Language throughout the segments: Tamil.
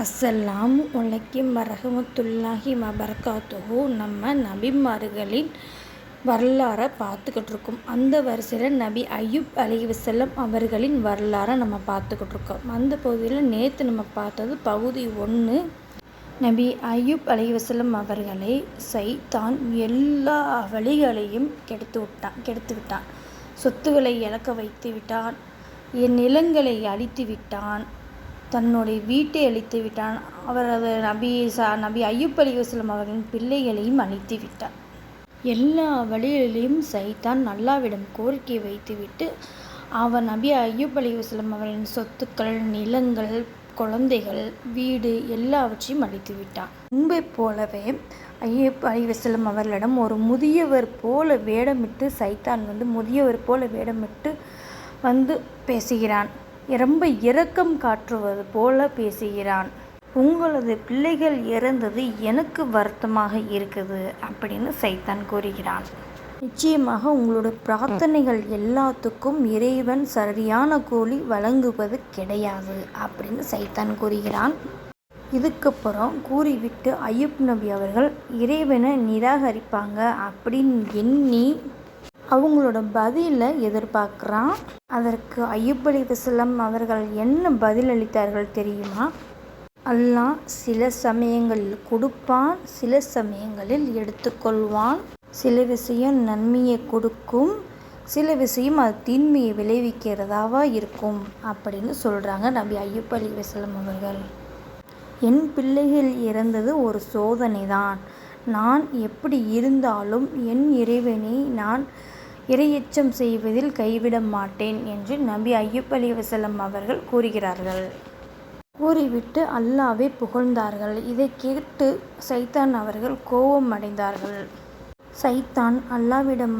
அஸ்ஸலாமு அலைக்கும் வரஹ்மத்துல்லாஹி வபரகாத்துஹு. நம்ம நபிமார்களின் வரலாறை பார்த்துக்கிட்டு இருக்கோம். அந்த வரிசையில் நபி அய்யூப் அலைஹிஸ்ஸலாம் அவர்களின் வரலாறை நம்ம பார்த்துக்கிட்டு இருக்கோம். அந்த பகுதியில் நேற்று நம்ம பார்த்தது பகுதி 1. நபி அய்யூப் அலைஹிஸ்ஸலாம் அவர்களை சைத்தான் எல்லா வழிகளையும் கெடுத்து விட்டான். சொத்துக்களை இழக்க வைத்து விட்டான், நிலங்களை அழித்து விட்டான், தன்னுடைய வீட்டை அழித்து விட்டான். அவரது நபி அய்யூப் அலைஹிஸ்ஸலாம் அவர்களின் பிள்ளைகளையும் அழித்து விட்டான். எல்லா வழிகளிலும் சைத்தான் அல்லாஹ்விடம் கோரிக்கை வைத்துவிட்டு அவர் நபி அய்யூப் அலைஹிஸ்ஸலாம் அவர்களின் சொத்துக்கள், நிலங்கள், குழந்தைகள், வீடு எல்லாவற்றையும் அழித்து விட்டான். முன்பை போலவே அய்யூப் அலைஹிஸ்ஸலாம் அவர்களிடம் ஒரு முதியவர் போல வேடமிட்டு சைத்தான் முதியவர் போல வேடமிட்டு பேசுகிறான். ரொம்ப இரக்கம் காட்டுவது போல பேசுகிறான். உங்களது பிள்ளைகள் இறந்தது எனக்கு வருத்தமாக இருக்குது அப்படின்னு சைத்தான் கூறுகிறான். நிச்சயமாக உங்களோட பிரார்த்தனைகள் எல்லாத்துக்கும் இறைவன் சரியான கூலி வழங்குவது கிடையாது அப்படின்னு சைத்தான் கூறுகிறான். இதுக்கப்புறம் கூறிவிட்டு அய்யூப் நபி அவர்கள் இறைவனை நிராகரிப்பாங்க அப்படின்னு எண்ணி அவங்களோட பதிலை எதிர்பார்க்குறான். அதற்கு அய்யூப் அலைஹிஸ்ஸலாம் அவர்கள் என்ன பதில் அளித்தார்கள் தெரியுமா? அல்லாஹ் சில சமயங்களில் கொடுப்பான், சில சமயங்களில் எடுத்துக்கொள்வான். சில விஷயம் நன்மையை கொடுக்கும், சில விஷயம் அது தீன்மையை விளைவிக்கிறதாவா இருக்கும் அப்படின்னு சொல்கிறாங்க நபி அய்யூப் அலைஹிஸ்ஸலாம் அவர்கள். என் பிள்ளைகள் இறந்தது ஒரு சோதனை தான். நான் எப்படி இருந்தாலும் என் இறைவனை நான் இறையச்சம் செய்வதில் கைவிட மாட்டேன் என்று நபி அய்யூப் அலைஹிஸ்ஸலாம் அவர்கள் கூறுகிறார்கள். கூறிவிட்டு அல்லாஹ்வை புகழ்ந்தார்கள். இதை கேட்டு சைத்தான் அவர்கள் கோபம் அடைந்தார்கள். சைத்தான் அல்லாஹ்விடம்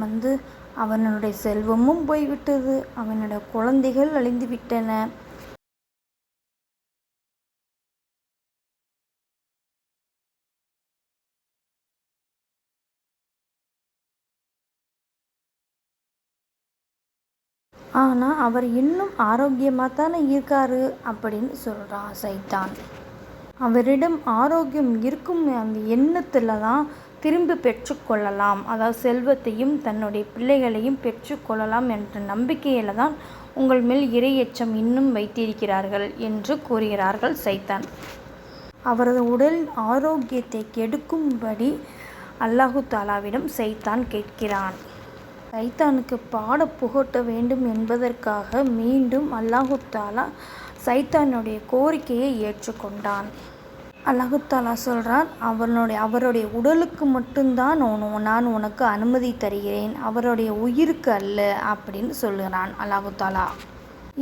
அவனுடைய செல்வமும் போய்விட்டது, அவனுடைய குழந்தைகள் அழிந்து விட்டன, ஆனால் அவர் இன்னும் ஆரோக்கியமாக தானே இருக்காரு அப்படின்னு சொல்கிறான் சைத்தான். அவரிடம் ஆரோக்கியம் இருக்கும் அந்த எண்ணத்தில் தான் திரும்பி பெற்றுக்கொள்ளலாம், அதாவது செல்வத்தையும் தன்னுடைய பிள்ளைகளையும் பெற்றுக்கொள்ளலாம் என்ற நம்பிக்கையில் தான் உங்கள் மேல் இறையச்சம் இன்னும் வைத்திருக்கிறார்கள் என்று கூறுகிறார்கள் சைத்தான். அவரது உடல் ஆரோக்கியத்தை கெடுக்கும்படி அல்லாஹு தாலாவிடம் சைத்தான் கேட்கிறான். சைத்தானுக்கு பாட புகட்ட வேண்டும் என்பதற்காக மீண்டும் அல்லாஹு தாலா சைத்தானுடைய கோரிக்கையை ஏற்றுக்கொண்டான். அல்லாஹு தாலா சொல்கிறான், அவருடைய உடலுக்கு மட்டும்தான் நான் உனக்கு அனுமதி தருகிறேன், அவருடைய உயிருக்கு அல்ல அப்படின்னு சொல்கிறான் அல்லாஹு தாலா.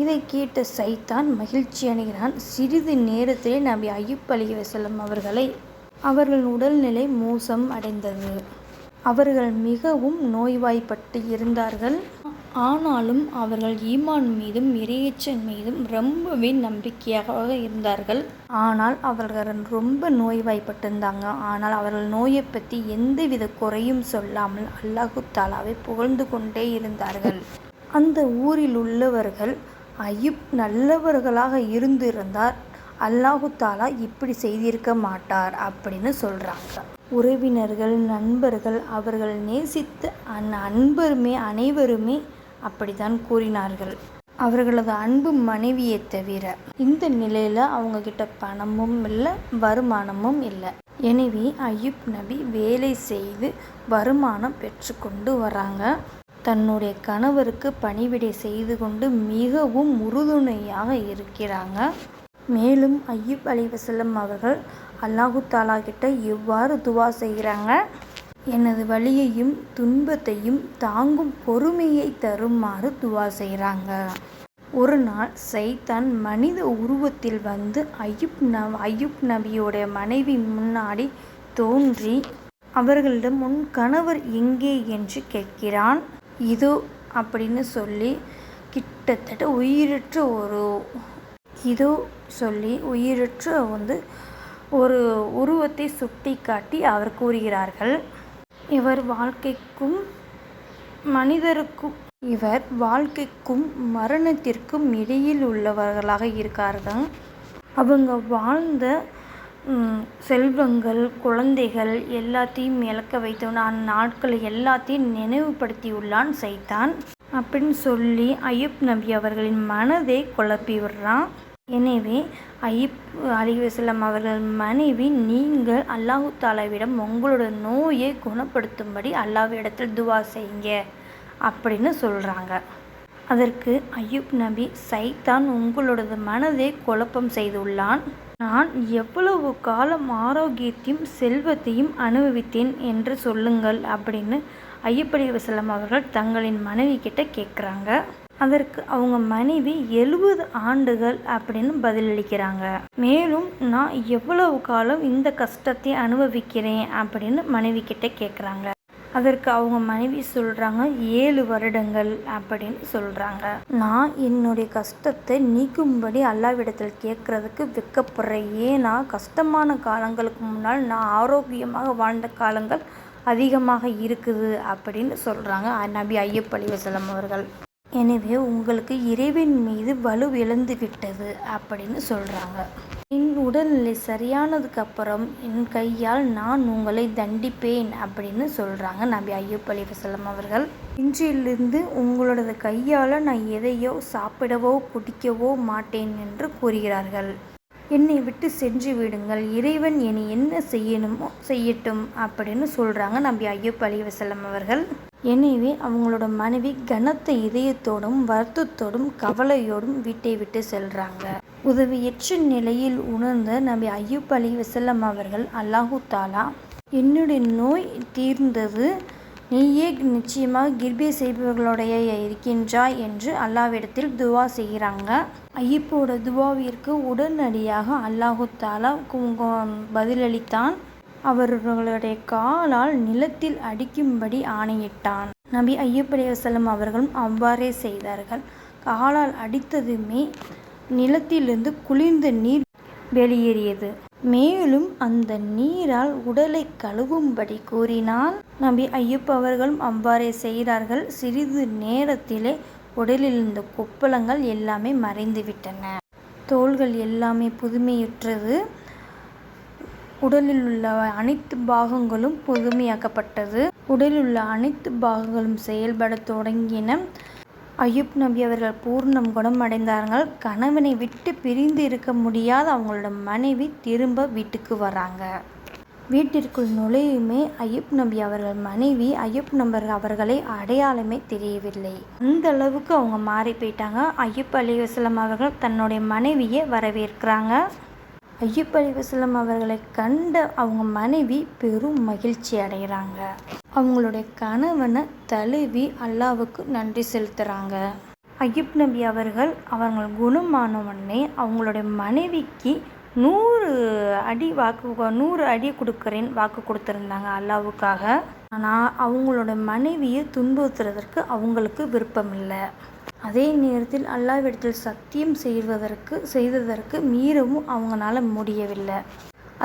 இதை கேட்ட சைத்தான் மகிழ்ச்சி அடைகிறான். சிறிது நேரத்திலே நபி அய்யூப் அலைஹிஸ்ஸலாம் அவர்கள் உடல்நிலை மோசம் அடைந்தது. அவர்கள் மிகவும் நோய்வாய்ப்பட்டு இருந்தார்கள். ஆனாலும் அவர்கள் ஈமான் மீதும் இறையச்சம் மீதும் ரொம்பவே நம்பிக்கையாக இருந்தார்கள். ஆனால் அவர்கள் ரொம்ப நோய்வாய்ப்பட்டிருந்தாங்க. ஆனால் அவர்கள் நோயை பற்றி எந்தவித குறையும் சொல்லாமல் அல்லாஹு தாலாவை புகழ்ந்து கொண்டே இருந்தார்கள். அந்த ஊரில் உள்ளவர்கள் அய்யூப் நல்லவர்களாக இருந்திருந்தார் அல்லாஹு தாலா இப்படி செய்திருக்க மாட்டார் அப்படின்னு சொல்கிறாங்க. உறவினர்கள், நண்பர்கள், அவர்கள் நேசித்த அனைவருமே அப்படித்தான் கூறினார்கள். அவர்களது அன்பு மனைவியை தவிர. இந்த நிலையில் அவங்கக்கிட்ட பணமும் இல்லை, வருமானமும் இல்லை. எனவே அய்யூப் நபி வேலை செய்து வருமானம் பெற்றுக்கொண்டு வராங்க. தன்னுடைய கணவருக்கு பணிவிடை செய்து கொண்டு மிகவும் உறுதுணையாக இருக்கிறாங்க. மேலும் அய்யூப் அலைஹிஸ்ஸலாம் அவர்கள் அல்லாஹு தாலா கிட்ட எவ்வாறு துவா செய்கிறாங்க? எனது வலியையும் துன்பத்தையும் தாங்கும் பொறுமையை தருமாறு துவா செய்கிறாங்க. ஒரு நாள் சைத்தான் மனித உருவத்தில் அய்யூப் நபியோட மனைவி முன்னாடி தோன்றி அவர்களிடம் உன் கணவர் எங்கே என்று கேட்கிறான். இதோ அப்படின்னு சொல்லி கிட்டத்தட்ட உயிரற்ற ஒரு உருவத்தை சுட்டி காட்டி அவர் கூறுகிறார்கள், இவர் வாழ்க்கைக்கும் மரணத்திற்கும் இடையில் உள்ளவர்களாக இருக்கார்கள். அவங்க வாழ்ந்த செல்வங்கள், குழந்தைகள் எல்லாத்தையும் இழக்க வைத்தவன், அந்நாட்களை எல்லாத்தையும் நினைவுபடுத்தியுள்ளான் சைத்தான் அப்படின்னு சொல்லி அய்யூப் நபி அவர்களின் மனதை குழப்பி விடுறான். எனவே அய்யூப் அலைஹிஸ்ஸலாம் அவர்கள் மனைவி, நீங்கள் அல்லாஹு தாலாவிடம் உங்களோட நோயை குணப்படுத்தும்படி அல்லாஹ்விடத்தில் துவா செய்யுங்க அப்படின்னு சொல்கிறாங்க. அதற்கு அய்யூப் நபி, சைத்தான் உங்களோட மனதை குழப்பம் செய்துள்ளான். நான் எவ்வளவு காலம் ஆரோக்கியத்தையும் செல்வத்தையும் அனுபவித்தேன் என்று சொல்லுங்கள் அப்படின்னு அய்யூப் அலைஹிஸ்ஸலாம் அவர்கள் தங்களின் மனைவி கிட்ட கேட்குறாங்க. அதற்கு அவங்க மனைவி 70 ஆண்டுகள் அப்படின்னு பதிலளிக்கிறாங்க. மேலும் நான் எவ்வளவு காலம் இந்த கஷ்டத்தை அனுபவிக்கிறேன் அப்படின்னு மனைவி கிட்ட கேட்குறாங்க. அதற்கு அவங்க மனைவி சொல்கிறாங்க 7 வருடங்கள் அப்படின்னு சொல்கிறாங்க. நான் என்னுடைய கஷ்டத்தை நீக்கும்படி அல்லாஹ்விடத்தில் கேட்குறதுக்கு வெட்கப்படுறேன். ஏன்னா கஷ்டமான காலங்களுக்கு முன்னால் நான் ஆரோக்கியமாக வாழ்ந்த காலங்கள் அதிகமாக இருக்குது அப்படின்னு சொல்கிறாங்க நபி அய்யூப் அலைஹிஸ்ஸலாம் அவர்கள். எனவே உங்களுக்கு இறைவன் மீது வலு இழந்து விட்டது அப்படின்னு சொல்கிறாங்க. என் உடல்நிலை சரியானதுக்கு அப்புறம் என் கையால் நான் உங்களை தண்டிப்பேன் அப்படின்னு சொல்கிறாங்க நபி அய்யூப் அலைஹிஸ்ஸலாம் அவர்கள். இன்றிலிருந்து உங்களோட கையால் நான் எதையோ சாப்பிடவோ குடிக்கவோ மாட்டேன் என்று கூறுகிறார்கள். என்னை விட்டு சென்று விடுங்கள், இறைவன் என்னை என்ன செய்யணுமோ செய்யட்டும் அப்படின்னு சொல்கிறாங்க நபி அய்யூப் அலைஹிஸ்ஸலாம் அவர்கள். எனவே அவங்களோட மனைவி கனத்த இதயத்தோடும் வருத்தத்தோடும் கவலையோடும் வீட்டை விட்டு செல்கிறாங்க. உதவியற்ற நிலையில் உணர்ந்த நபி அய்யூப் அலைஹிஸ்ஸலாம் அவர்கள், அல்லாஹு தாலா என்னுடைய நோய் தீர்ந்தது, நீயே நிச்சயமாக கிருபை செய்பவர்களுடைய இருக்கின்றாய் என்று அல்லாஹ்விடத்தில் துவா செய்கிறாங்க. அய்யூப்போட துவாவிற்கு உடனடியாக அல்லாஹு தாலா பதிலளித்தான். அவர்களுடைய காலால் நிலத்தில் அடிக்கும்படி ஆணையிட்டான். நபி அய்யூப் அலைஹிஸ்ஸலாம் அவர்களும் அவ்வாறே செய்தார்கள். காலால் அடித்ததுமே நிலத்திலிருந்து குளிர்ந்த நீர் வெளியேறியது. மேலும் அந்த நீரால் உடலை கழுவும்படி கூறினான். நபி அய்யூப் அவர்களும் அவ்வாறே செய்தார்கள். சிறிது நேரத்திலே உடலில் இருந்த கொப்பளங்கள் எல்லாமே மறைந்துவிட்டன. தோள்கள் எல்லாமே புதுமையுற்றது. உடலில் உள்ள அனைத்து பாகங்களும் புதுமையாக்கப்பட்டது. உடலில் உள்ள அனைத்து பாகங்களும் செயல்பட தொடங்கின. அய்யூப் நபி அவர்கள் பூர்ணம் குணமடைந்தார்கள். கணவனை விட்டு பிரிந்து இருக்க முடியாத அவங்களோட மனைவி திரும்ப வீட்டுக்கு வராங்க. வீட்டிற்குள் நுழையுமே அய்யூப் நபி அவர்கள் மனைவி அய்யூப் நபி அவர்களை அடையாளமே தெரியவில்லை. அந்த அளவுக்கு அவங்க மாறி போயிட்டாங்க. அய்யூப் அலைஹிஸ்ஸலாம் அவர்கள் தன்னுடைய மனைவியை வரவேற்கிறாங்க. அய்யூப் அலைஹிஸ்ஸலாம் அவர்களை கண்ட அவங்க மனைவி பெரும் மகிழ்ச்சி அடைகிறாங்க. அவங்களுடைய கணவனை தழுவி அல்லாஹ்வுக்கு நன்றி செலுத்துகிறாங்க. அய்யூப் நபி அவர்கள் குணமானவுடனே அவங்களுடைய மனைவிக்கு 100 அடி கொடுக்குறேன் வாக்கு கொடுத்துருந்தாங்க அல்லாஹ்வுக்காக. ஆனால் அவங்களோட மனைவியை துன்புறுத்துறதற்கு அவங்களுக்கு விருப்பம் இல்லை. அதே நேரத்தில் அல்லாஹ்விடத்தில் சத்தியம் செய்ததற்கு மீறவும் அவங்களால முடியவில்லை.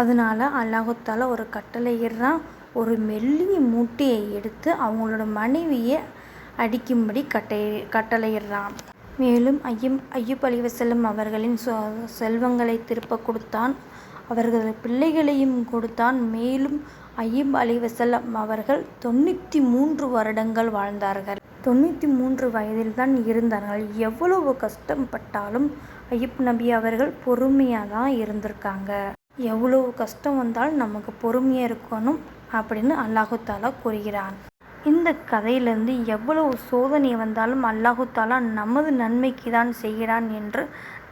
அதனால் அல்லாஹு தாலா ஒரு கட்டளையிடுறான். ஒரு மெல்லிய மூட்டையை எடுத்து அவங்களோட மனைவியை அடிக்கும்படி கட்டளையிடுறான். மேலும் அய்யூப் அலைஹிஸ்ஸலாம் அவர்களின் செல்வங்களை திருப்ப கொடுத்தான். அவர்களது பிள்ளைகளையும் கொடுத்தான். மேலும் அய்யூப் அலைஹிஸ்ஸலாம் அவர்கள் 93 வருடங்கள் வாழ்ந்தார்கள். 93 வயதில்தான் இருந்தார்கள். எவ்வளவு கஷ்டப்பட்டாலும் அய்யூப் நபி அவர்கள் பொறுமையாக தான் இருந்திருக்காங்க. எவ்வளவு கஷ்டம் வந்தாலும் நமக்கு பொறுமையாக இருக்கணும் அப்படின்னு அல்லாஹு தாலா கூறுகிறான். இந்த கதையிலேருந்து எவ்வளவு சோதனை வந்தாலும் அல்லாஹு தாலா நமது நன்மைக்கு தான் செய்கிறான் என்று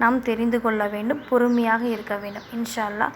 நாம் தெரிந்து கொள்ள வேண்டும். பொறுமையாக இருக்க வேண்டும். இன்ஷா அல்லாஹ்